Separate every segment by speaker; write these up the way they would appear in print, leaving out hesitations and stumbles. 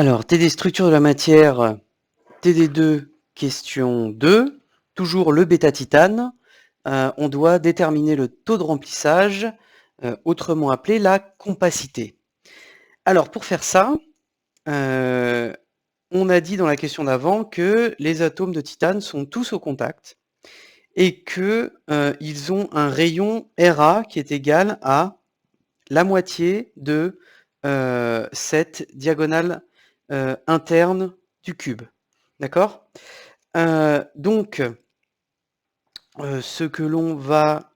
Speaker 1: Alors, TD structure de la matière, TD2, question 2, toujours le bêta-titane. On doit déterminer le taux de remplissage, autrement appelé la compacité. Alors, pour faire ça, on a dit dans la question d'avant que les atomes de titane sont tous au contact et qu'ils ont un rayon Ra qui est égal à la moitié de cette diagonale interne du cube. D'accord? Donc, ce que l'on va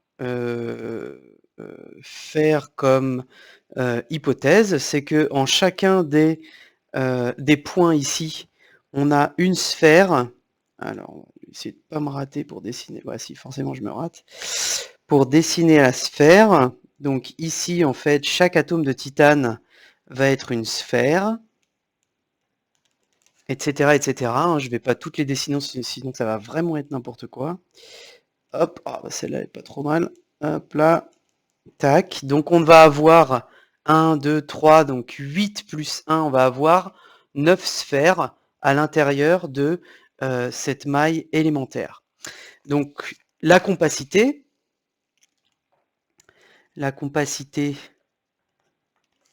Speaker 1: faire comme hypothèse, c'est que en chacun des points ici, on a une sphère. Alors, on va essayer de pas me rater pour dessiner. Ouais, si, forcément, je me rate. Pour dessiner la sphère, donc ici, en fait, chaque atome de titane va être une sphère, etc., etc. Je ne vais pas toutes les dessiner, sinon ça va vraiment être n'importe quoi. Hop, celle-là est pas trop mal. Hop là, tac. Donc on va avoir 1, 2, 3, donc 8 plus 1, on va avoir 9 sphères à l'intérieur de cette maille élémentaire. Donc la compacité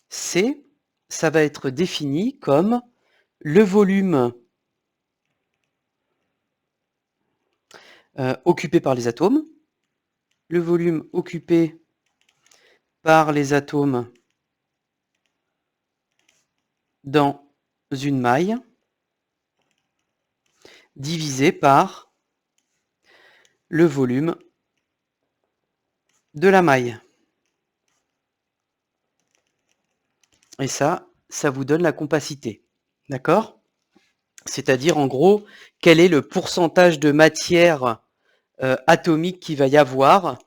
Speaker 1: C, ça va être défini comme le volume occupé par les atomes, le volume occupé par les atomes dans une maille, divisé par le volume de la maille. Et ça vous donne la compacité. D'accord? C'est-à-dire, en gros, quel est le pourcentage de matière atomique qu'il va y avoir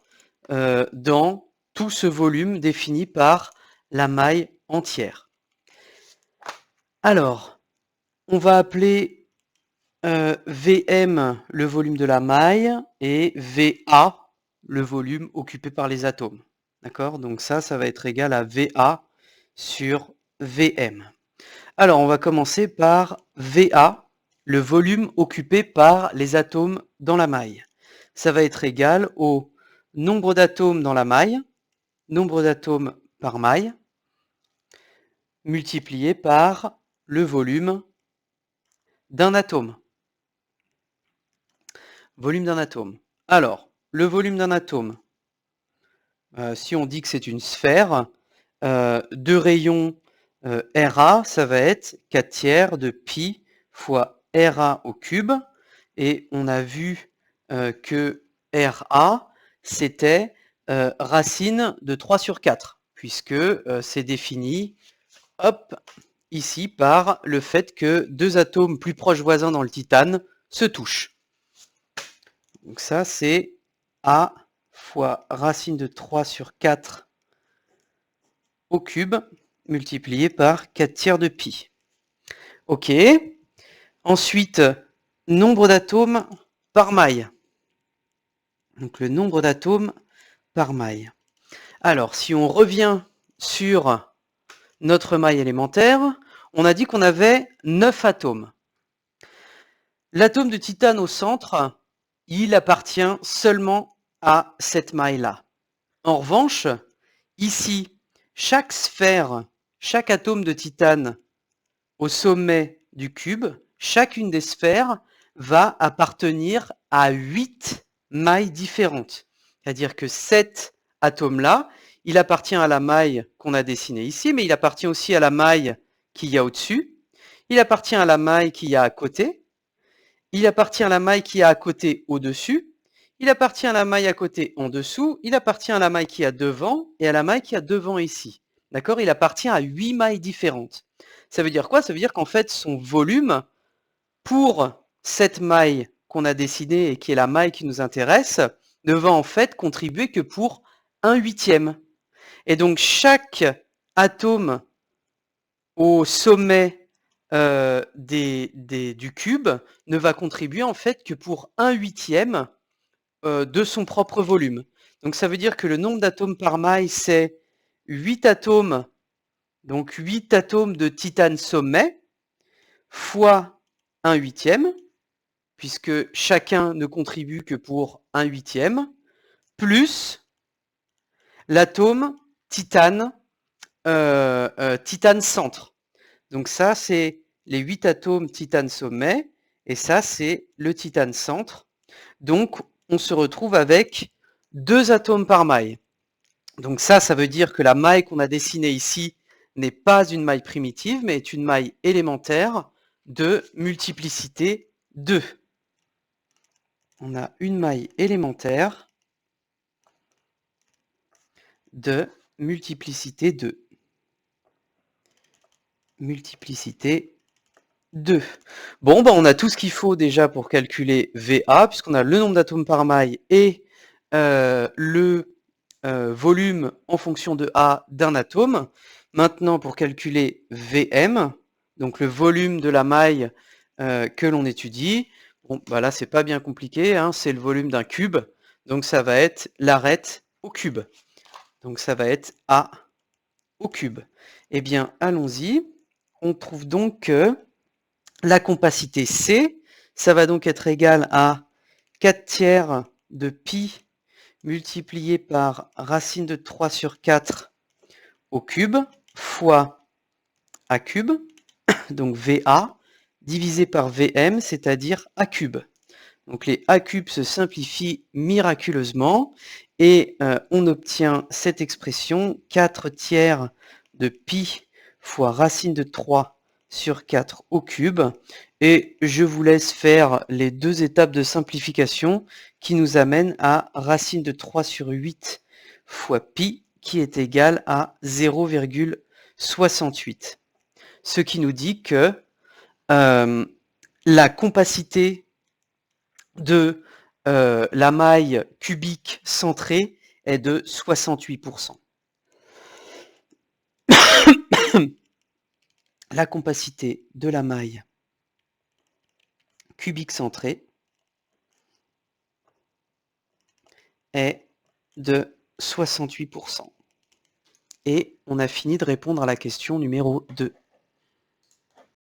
Speaker 1: dans tout ce volume défini par la maille entière. Alors, on va appeler Vm le volume de la maille et Va le volume occupé par les atomes. D'accord? Donc ça va être égal à Va sur Vm. Alors, on va commencer par Va, le volume occupé par les atomes dans la maille. Ça va être égal au nombre d'atomes dans la maille, nombre d'atomes par maille, multiplié par le volume d'un atome. Volume d'un atome. Alors, le volume d'un atome, si on dit que c'est une sphère, de rayon Ra, ça va être 4 tiers de pi fois Ra au cube. Et on a vu que Ra, c'était racine de 3 sur 4, puisque c'est défini, hop, ici, par le fait que deux atomes plus proches voisins dans le titane se touchent. Donc ça, c'est A fois racine de 3 sur 4 au cube, multiplié par 4 tiers de pi. Ok. Ensuite, nombre d'atomes par maille. Donc le nombre d'atomes par maille. Alors, si on revient sur notre maille élémentaire, on a dit qu'on avait 9 atomes. L'atome de titane au centre, il appartient seulement à cette maille-là. En revanche, ici, chaque sphère, chaque atome de titane au sommet du cube, chacune des sphères va appartenir à 8 mailles différentes. C'est-à-dire que cet atome-là, il appartient à la maille qu'on a dessinée ici, mais il appartient aussi à la maille qu'il y a au-dessus, il appartient à la maille qu'il y a à côté, il appartient à la maille qui a à côté au-dessus, il appartient à la maille à côté en dessous, il appartient à la maille qui a devant et à la maille qui a devant ici. D'accord? Il appartient à 8 mailles différentes. Ça veut dire quoi? Ça veut dire qu'en fait, son volume, pour cette maille qu'on a dessinée et qui est la maille qui nous intéresse, ne va en fait contribuer que pour 1/8. Et donc, chaque atome au sommet du cube ne va contribuer en fait que pour 1/8 de son propre volume. Donc ça veut dire que le nombre d'atomes par maille, c'est 8 atomes, donc 8 atomes de titane sommet, fois 1/8, puisque chacun ne contribue que pour 1/8, plus l'atome titane, titane centre. Donc ça, c'est les 8 atomes titane sommet, et ça, c'est le titane centre. Donc, on se retrouve avec 2 atomes par maille. Donc ça veut dire que la maille qu'on a dessinée ici n'est pas une maille primitive, mais est une maille élémentaire de multiplicité 2. On a une maille élémentaire de multiplicité 2. Multiplicité 2. Bon, on a tout ce qu'il faut déjà pour calculer VA, puisqu'on a le nombre d'atomes par maille et le volume en fonction de A d'un atome. Maintenant, pour calculer VM, donc le volume de la maille que l'on étudie, bon, là, c'est pas bien compliqué, hein, c'est le volume d'un cube, donc ça va être l'arête au cube. Donc ça va être A au cube. Eh bien, allons-y. On trouve donc que la compacité C, ça va donc être égal à 4/3 de pi multiplié par racine de 3 sur 4 au cube fois A cube, donc VA, divisé par VM, c'est-à-dire A cube. Donc les A cubes se simplifient miraculeusement et on obtient cette expression 4/3 de pi fois racine de 3 sur 4 au cube. Et je vous laisse faire les 2 étapes de simplification qui nous amènent à racine de 3 sur 8 fois pi qui est égal à 0,68. Ce qui nous dit que la compacité de la maille cubique centrée est de 68%. La compacité de la maille cubique centrée est de 68%. Et on a fini de répondre à la question numéro 2.